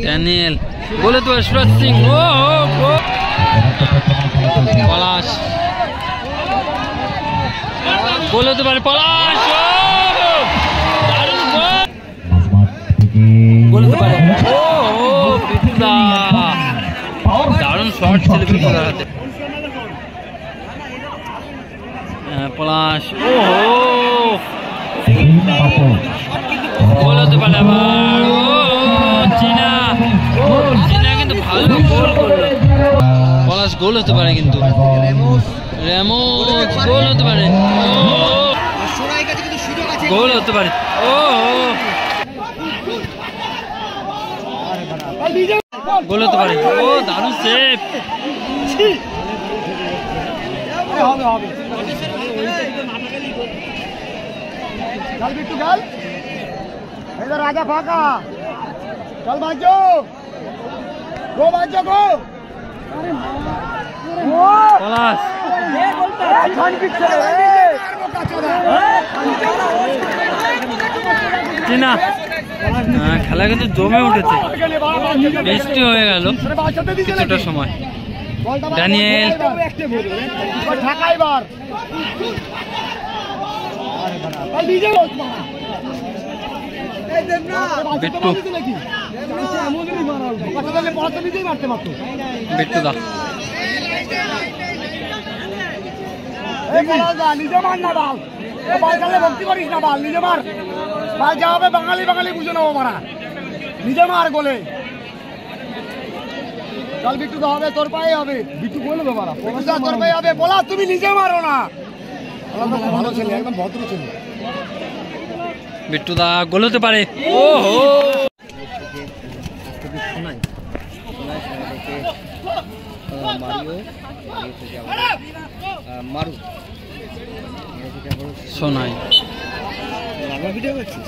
Daniel বলে তো সুরাজ সিং। ও পলাশ গোল হতে পারে, পলাশ গোল হতে পারে। ও বিপ্লা দারুণ শট ছিল বিপ্লার হাতে। পলাশ ও গোল হতে পারে আবার। ও চীনা কিন্তু ভালো গোল করলো। পলাশ গোল হতে পারে কিন্তু, রেমোস গোল হতে পারে, গোল হতে পারে। ও গোল হতে পারে। ও দারুণ সেভ। রাজা ফাঁকা, চল বাজো গো, বাজো গো। পলাশ চীনা খেলা কিন্তু জমে উঠেছে, বৃষ্টি হয়ে গেল কিছুটা সময়। ড্যানিয়েল বিট্টু বিট্টু দা নিজে মার না বাল, ভক্তি করিস না বাল, নিজে মার বাল, যা হবে বাঙালি বাঙালি বুঝে নেবো মারা, নিজে মার গোলে। চল বিট্টু দা হবে, তোর পায়ে হবে, বিট্টু বলবে মারা, তোর পায়ে হবে। বলা তুমি নিজে মারো না, ভালো ছেলে, একদম ভদ্র ছেলে। বিট্টু দা গোল হতে পারে। ও হো সোনাই ভিডিও করছিস?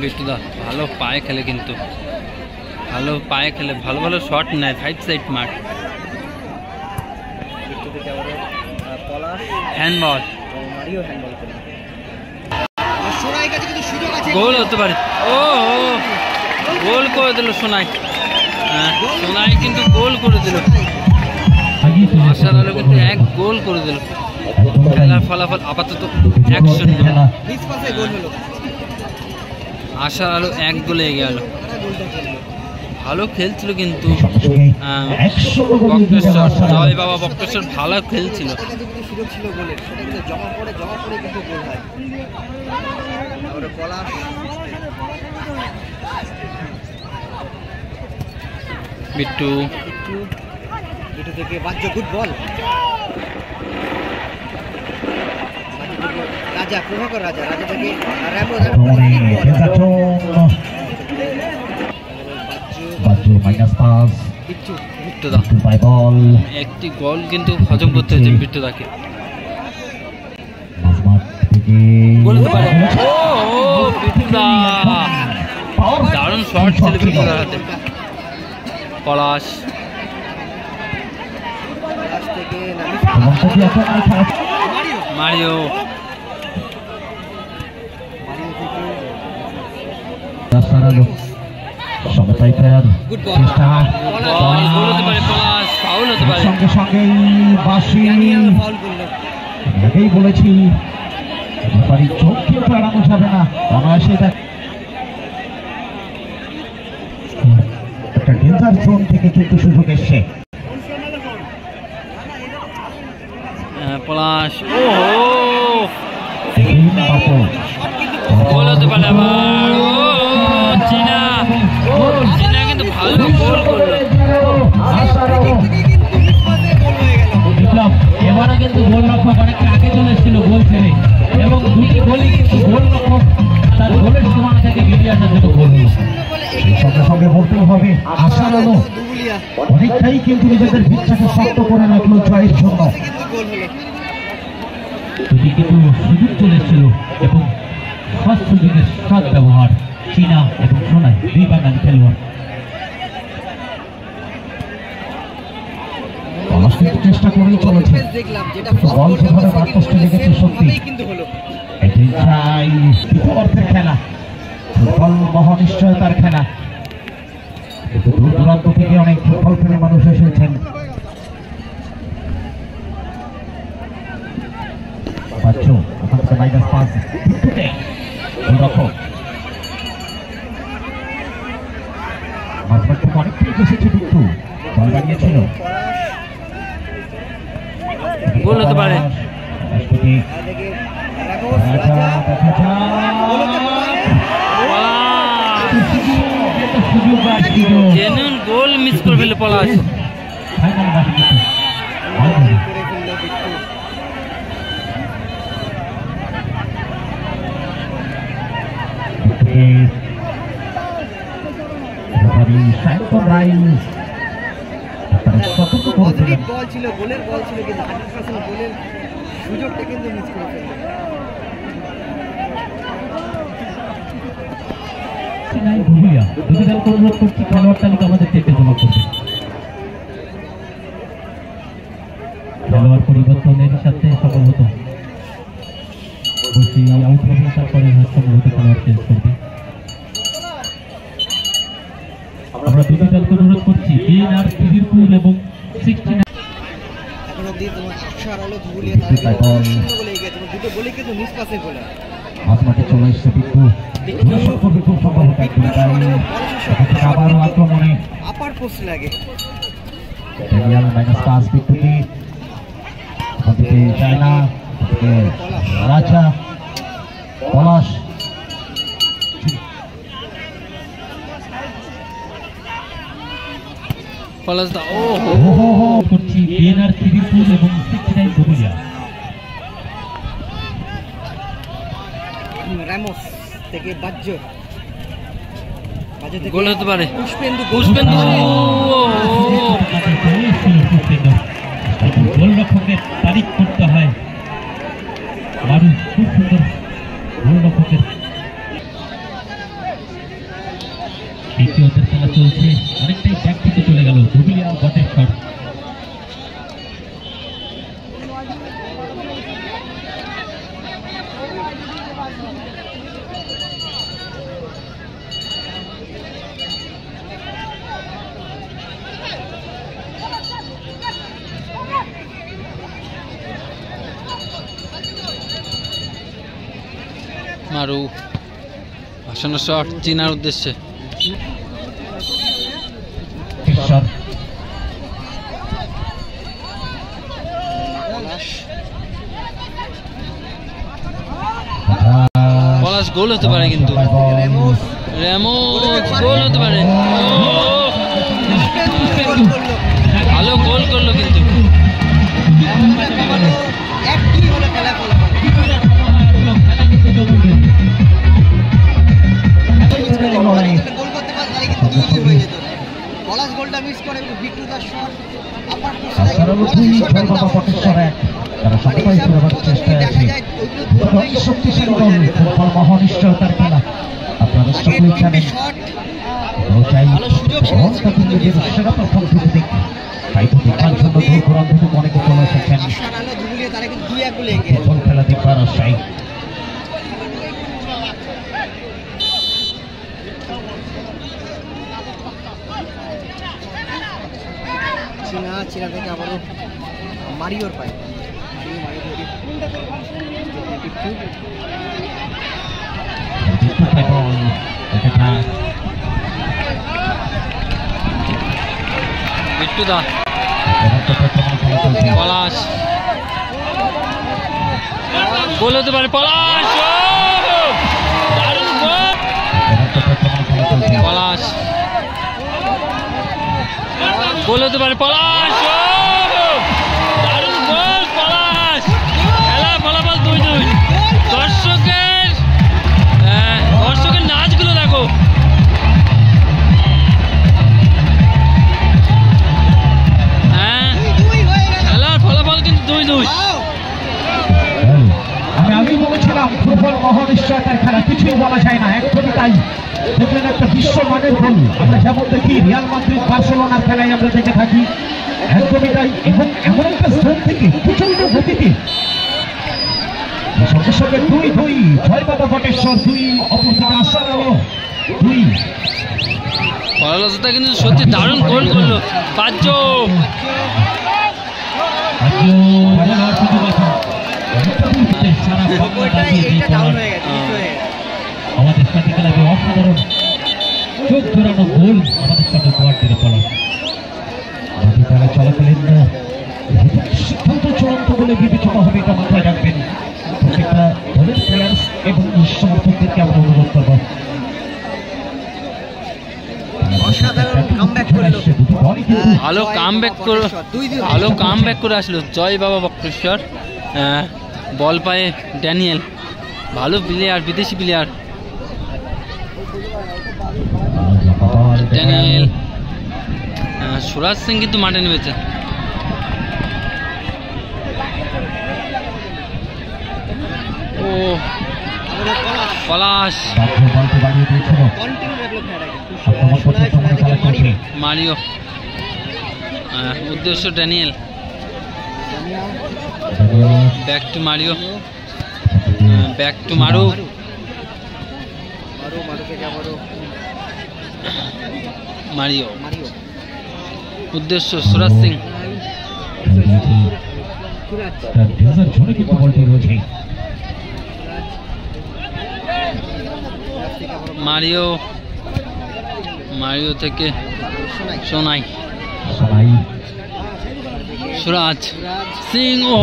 বিট্টু দা ভালো পায়ে খেলে, কিন্তু ভালো পায়ে খেলে, ভালো ভালো শট নেয়, 5 সাইড মার। হ্যান্ডবল গোল হতে পারে। ও গোল করে দিল সোনাই, সোনাই কিন্তু গোল করে দিল। আশার আলো কিন্তু 1 গোল করে দিল। খেলার ফলাফল আপাতত 1-0। আশার আলো 1 গোলে এগিয়ে গেল। ভালো খেলছিল কিন্তু বক্রেশ্বর, জয় বাবা বক্রেশ্বর ভালো খেলছিল। বিট্টু থেকে বাজ্য গুড বল, রাজা প্রভাকর, রাজা রাজা থেকে একটি গোল কিন্তু হজম করতে হয়েছে বিট্টু দাকে। দারুণ শট ছিল বিট্টু দার হাতে। পলাশ মারিও সঙ্গে সঙ্গে আগেই বলেছি চোখ কেউ এড়ানো যাবে না, অনায়াসে একটা ডেঞ্জার জোন থেকে কিন্তু সুযোগ এসছে। পলাশ ও গোল হতে পারে আবার। ও চীনা কিন্তু ভালো গোল করলো। এবারে কিন্তু গোলরক্ষক অনেকটা আগে চলে এসেছিল গোল ছেড়ে, এবং দুটি গোলই কিন্তু গোলরক্ষক তার গোলের সীমানা থেকে বেরিয়ে আসার জন্য গোল। সঙ্গে সঙ্গে বলতেই হবে আশার আলো অনেকটাই কিন্তু নিজেদের ভিতটাকে শক্ত করে রাখলো জয়ের জন্য। দুটি কিন্তু সুযোগ চলেছিল এবং ফার্স্ট সুযোগের সৎ ব্যবহার চীনা এবং সোনাই দুই বাঙালি খেলোয়াড়। চেষ্টা করেই চলেছে বল যেভাবে বারপোস্টে লেগেছে সত্যি এটি চাই অর্থের খেলা, ফুটবল মহানিশ্চয়তার খেলা। দূর দূরান্ত থেকে অনেক ফুটবল প্রেমী মানুষ এসেছেন। অনেকটাই বসেছে বিট্টু, বল বানিয়েছিল গোল হতে পারে। জেনুইন গোল মিস করে ফেলে পলাশ। বল ছিল, গোলের বল ছিল, কিন্তু 100% গোলের সুযোগটা কিন্তু মিস করে ফেললো। খেলোয়াড় তালিকা আমাদের টেপে জমা করবে। খেলোয়াড় পরিবর্তনের সাথে সম্ভবত আউট হবে, তারপরে সম্ভবত খেলোয়াড় চেঞ্জ করবে। আমরা দুটি দলকে অনুরোধ করছি, বিএনআর খিদিরপুর এবং 69 এখন অবধি তোমার আশার আলো ধুলিয়ে তারা বলে গেছে, দুটো বলে কিন্তু মিস পাসে গোল। মাঝমাঠে চলে এসেছে বিট্টু, খুব সম্ভবত আবারও আক্রমণে আপার পোস্ট লাগে ড্যানিয়েল মাইনাস পাস বিট্টুকে চায় না রাজা পলাশ পলাশ দা ও করছি বিএনআর খিদিরপুর এবং 69 ধুলিয়া। রামোস থেকে বাজ্য গোল হতে পারে। পুষ্পেন্দু গোলরক্ষকের তারিফ করতে হয়, মারু খুব সুন্দর গোলরক্ষকের। দ্বিতীয়দের খেলা চলছে, অনেকটাই ব্যাক থেকে চলে গেল ধুলিয়া বটের শট। মারু ভাসানো শট চীনার উদ্দেশ্যে। পলাশ গোল হতে পারে, কিন্তু রেমোস গোল হতে পারে। ভালো গোল করলো কিন্তু গোলটা মিস করে বিট্টু দাস শট আপার শক্তিশালী দল, ফুটবল মহানিশ্চয়তার খেলা। আপনারা সকলেই জানেন সেরা প্রথম দেখি, তাই তো দেখার জন্য দূর দূরান্ত থেকে অনেকে চলে এসেছেন ফুটবল খেলা দেখবার আশায়। চীনা থেকে আবারও মারিওর পায়, বিট্টু দা পলাশ গোল হতে পারে। পলাশ দারুণ গোল। পলাশ গোল হতে পারে। পলাশ দারুণ গোল। পলাশ খেলা ফলাফল 2-2। দর্শকের নাচগুলো দেখো। ফুটবল মহানিশ্চয়তার খেলা, কিছুই বলা যায় না, একদমই তাই। দেখলেন একটা বিশ্বমানের গোল, আমরা যেমন দেখি রিয়াল মাদ্রিদ বার্সেলোনার খেলায় আমরা দেখে থাকি, একদমই তাই। এবং এমন একটা স্থান থেকে প্রচন্ড গতিতে সঙ্গে সঙ্গে 2-2 জয় বাবা বটেশ্বর, 2 অপর থেকে আসার আলো 2। পরালতা কিন্তু সত্যি দারুণ গোল করলো বাজ্জো। আমাদের সাথে খেলাবে অসাধারণ চোখ ধরানো গোল আমাদের সাথে কোয়ার্টারে পলাশ। আমাদের খেলা চলাকালীন সিদ্ধান্ত চূড়ান্ত বলে বিবেচনা হবে, এটা মাথায় রাখবেন। প্রত্যেকটা দলের প্লেয়ার্স এবং সমর্থকদেরকে আমরা অনুরোধ করব। ভালো কাম ব্যাক করে আসলো জয় বাবা বক্রেশ্বর। বল পায়ে ড্যানিয়েল, ভালো প্লেয়ার, বিদেশি প্লেয়ার ড্যানিয়েল। সুরাজ সিং কিন্তু মাঠে নেমেছে। ও পলাশ, মারিও, উদ্দেশ্য Daniel, back to Mario, back to Maru, Mario, উদ্দেশ্য সুরাজ সিং, মারিও, মারিও থেকে সোনাই, সুরাজ সিং, ও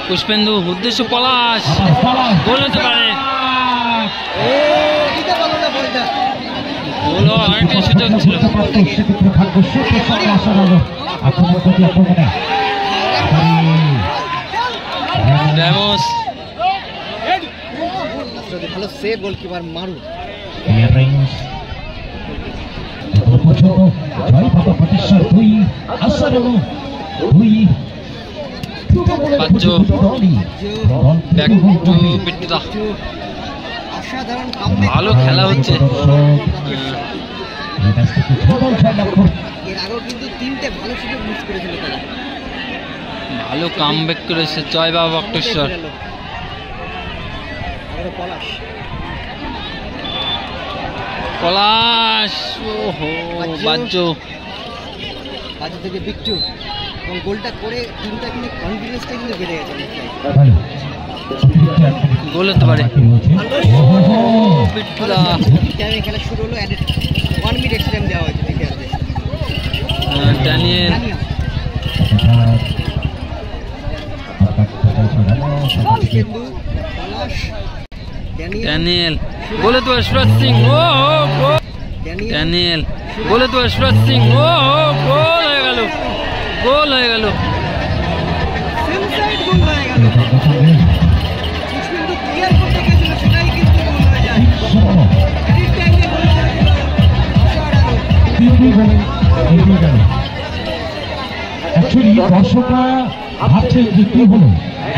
পুষ্পেন্দু, উদ্দেশ্য পলাশ, গোল হতে পারে, গোল হওয়ার অনেকটাই সুযোগ ছিল। ড্যামোস, ভালো সেভ গোলকিপার মারু। বাজ্জো, ব্যাক টু বিট্টুদা। ভালো খেলা হচ্ছে। ভালো কাম ব্যাক করেছে জয় বাবা বক্রেশ্বর। পলাশ, ওহো বাজ্জো থেকে বিট্টু, এবং গোলটা করে টিমটা কিন্তু কনফিডেন্সটা কিন্তু বেড়ে গেছে, গোল হতে পারে। বিট্টুদা টাইমে খেলা শুরু হলো, 1 মিনিট এক্সট্রা টাইম দেওয়া হয়েছে দেখে আসবে। ড্যানিয়েল, ড্যানিয়েল, গোল হতে পারে সুরাজ সিং, ও ড্যানিয়েল, গোল হতে পারে সুরাজ সিং, ও গোল হয়ে গেল, গোল হয়ে গেল। দর্শকরা ভাবছেন যে কি হলো,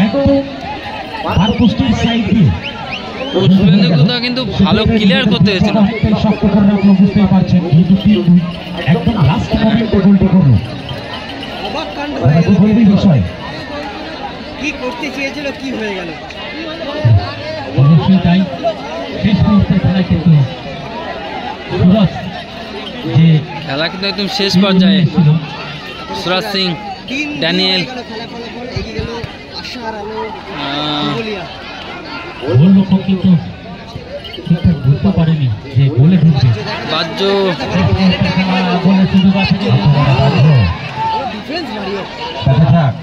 একদম সাইড দিয়ে কিন্তু ভালো ক্লিয়ার করতে হয়েছিল। বুঝতেই পারছেন একদম লাস্ট মোমেন্টে গোলটা করলো। বিষয় কি করতে চেয়েছিল, কি হয়ে গেল, অবশ্যই তাই। শেষ মুহূর্তে খেলা কিন্তু যে খেলা কিন্তু একদম শেষ পর্যায়ে। সুরাজ সিং, ড্যানিয়েল, কিন্তু ঠিকঠাক বুঝতে পারেনি যে গোলে ঢুকবে। বাজ্জো, দেখা যাক।